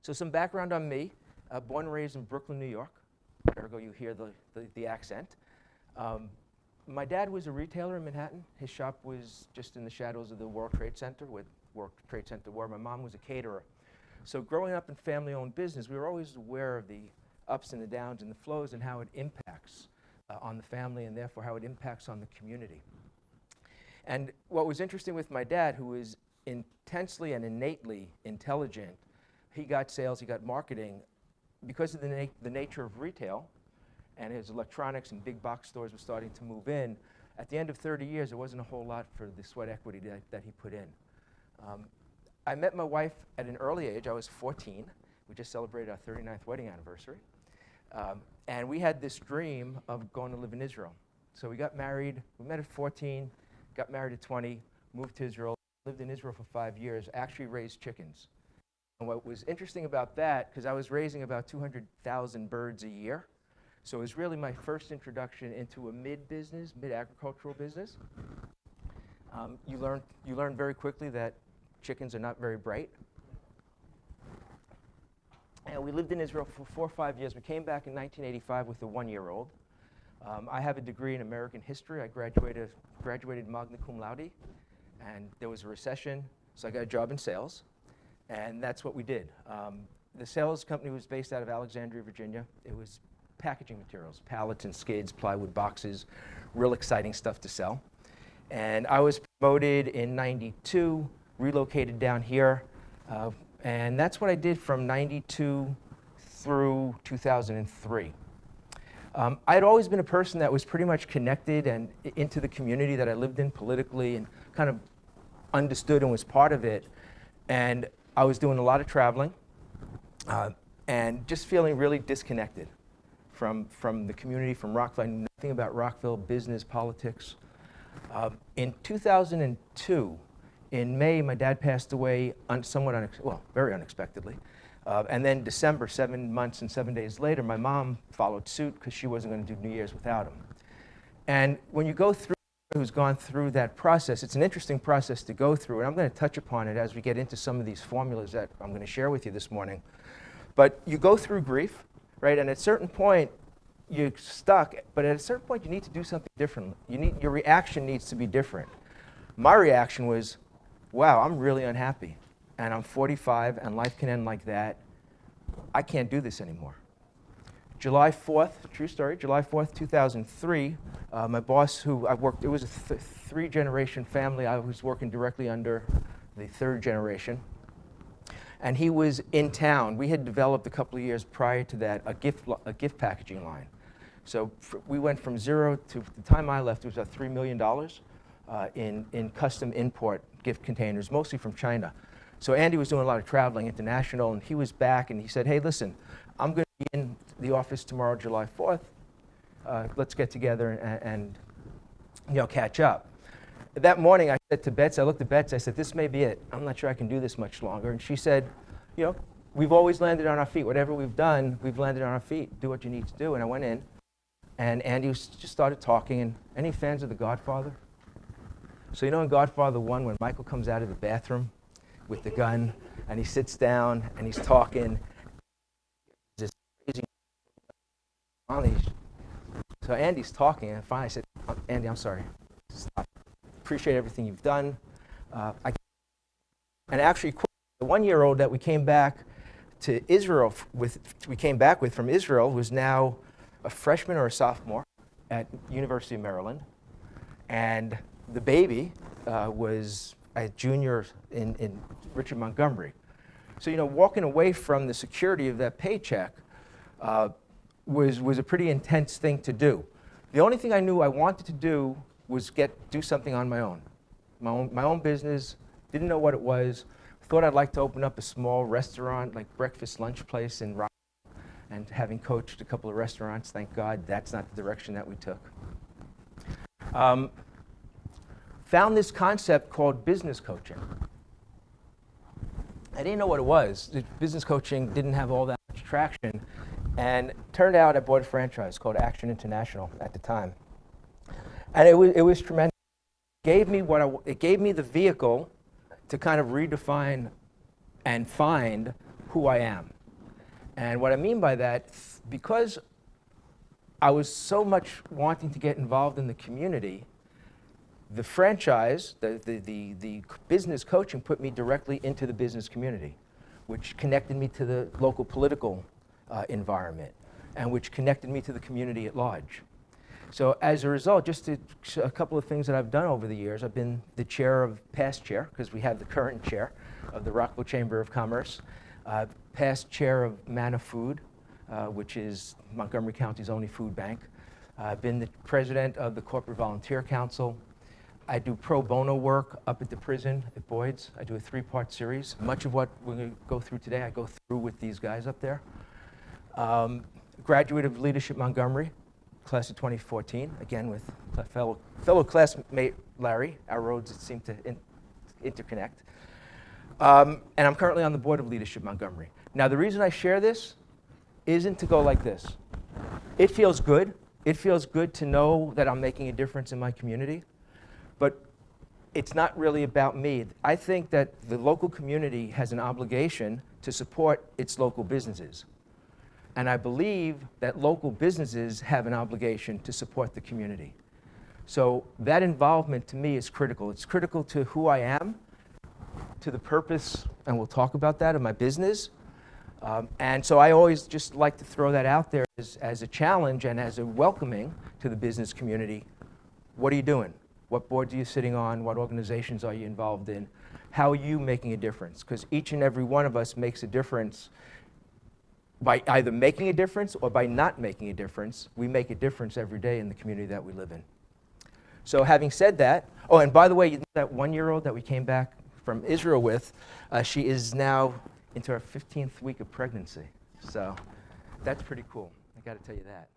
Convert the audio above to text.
So some background on me, born and raised in Brooklyn, New York. Ergo, you hear the accent. My dad was a retailer in Manhattan. His shop was just in the shadows of the World Trade Center, where World Trade Center were. My mom was a caterer. So growing up in family-owned business, we were always aware of the ups and the downs and the flows and how it impacts on the family and therefore how it impacts on the community. And what was interesting with my dad, who was intensely and innately intelligent, he got sales, he got marketing, because of the nature of retail, and his electronics and big box stores were starting to move in. At the end of 30 years, there wasn't a whole lot for the sweat equity that he put in. I met my wife at an early age. I was 14. We just celebrated our 39th wedding anniversary. And we had this dream of going to live in Israel. So we got married. We met at 14, got married at 20, moved to Israel, lived in Israel for 5 years, actually raised chickens. And what was interesting about that, because I was raising about 200,000 birds a year, so it was really my first introduction into a mid-business, mid-agricultural business. You learn very quickly that chickens are not very bright. And we lived in Israel for 4 or 5 years. We came back in 1985 with a 1-year-old. I have a degree in American history. I graduated magna cum laude, and there was a recession, so I got a job in sales. And that's what we did. The sales company was based out of Alexandria, Virginia. It was packaging materials, pallets and skids, plywood boxes, real exciting stuff to sell. And I was promoted in '92, relocated down here, and that's what I did from '92 through 2003. I had always been a person that was pretty much connected and into the community that I lived in politically and kind of understood and was part of it. And I was doing a lot of traveling and just feeling really disconnected from the community, from Rockville. I knew nothing about Rockville, business, politics. In 2002, in May, my dad passed away very unexpectedly. And then December, 7 months and 7 days later, my mom followed suit because she wasn't going to do New Year's without him. And when you go through who's gone through that process, it's an interesting process to go through, and I'm going to touch upon it as we get into some of these formulas that I'm going to share with you this morning. But you go through grief, right? And at a certain point, you're stuck, but at a certain point, you need to do something different. Your reaction needs to be different. My reaction was, wow, I'm really unhappy, and I'm 45, and life can end like that. I can't do this anymore. July 4th, true story, July 4th, 2003, my boss, who I worked, it was a 3-generation family. I was working directly under the 3rd generation. And he was in town. We had developed a couple of years prior to that a gift packaging line. So we went from zero to, the time I left, it was about $3 million in custom import gift containers, mostly from China. So Andy was doing a lot of traveling international, and he was back, and he said, hey, listen, I'm going to be in the office tomorrow, July 4th. Let's get together and catch up. That morning, I said to Betsy, I looked at Betsy, I said, this may be it. I'm not sure I can do this much longer. And she said, we've always landed on our feet. Whatever we've done, we've landed on our feet. Do what you need to do. And I went in, and Andy just started talking. And any fans of The Godfather? So in Godfather 1, when Michael comes out of the bathroom with the gun, and he sits down, and he's talking, this crazy. So Andy's talking, and finally I said, Andy, I'm sorry. Stop. Appreciate everything you've done. And actually, the 1-year-old that we came back to Israel with, from Israel, was now a freshman or a sophomore at University of Maryland, and the baby was a junior in Richard Montgomery. So walking away from the security of that paycheck was a pretty intense thing to do. The only thing I knew I wanted to do was do something on my own. My own business, didn't know what it was. Thought I'd like to open up a small restaurant, like breakfast, lunch place in Rockville. And having coached a couple of restaurants, thank God, that's not the direction that we took. Found this concept called business coaching. I didn't know what it was. Business coaching didn't have all that much traction. And turned out I bought a franchise called Action International at the time. And it was tremendous. It gave me the vehicle to kind of redefine and find who I am. And what I mean by that, because I was so much wanting to get involved in the community, the franchise, the business coaching put me directly into the business community, which connected me to the local political environment, and which connected me to the community at large. So as a result, just a couple of things that I've done over the years, I've been the past chair, because we have the current chair of the Rockville Chamber of Commerce, past chair of Manna Food, which is Montgomery County's only food bank. I've been the president of the Corporate Volunteer Council. I do pro bono work up at the prison at Boyd's. I do a 3-part series. Much of what we're going to go through today, I go through with these guys up there. Graduate of Leadership Montgomery, class of 2014, again with fellow classmate Larry. Our roads seem to interconnect. And I'm currently on the board of Leadership Montgomery. Now, the reason I share this isn't to go like this. It feels good. It feels good to know that I'm making a difference in my community, but it's not really about me. I think that the local community has an obligation to support its local businesses. And I believe that local businesses have an obligation to support the community. So that involvement to me is critical. It's critical to who I am, to the purpose, and we'll talk about that, of my business. And so I always just like to throw that out there as a challenge and as a welcoming to the business community. What are you doing? What boards are you sitting on? What organizations are you involved in? How are you making a difference? Because each and every one of us makes a difference by either making a difference or by not making a difference. We make a difference every day in the community that we live in. So having said that, oh, and by the way, you know that 1-year-old that we came back from Israel with, she is now into her 15th week of pregnancy. So that's pretty cool. I got to tell you that.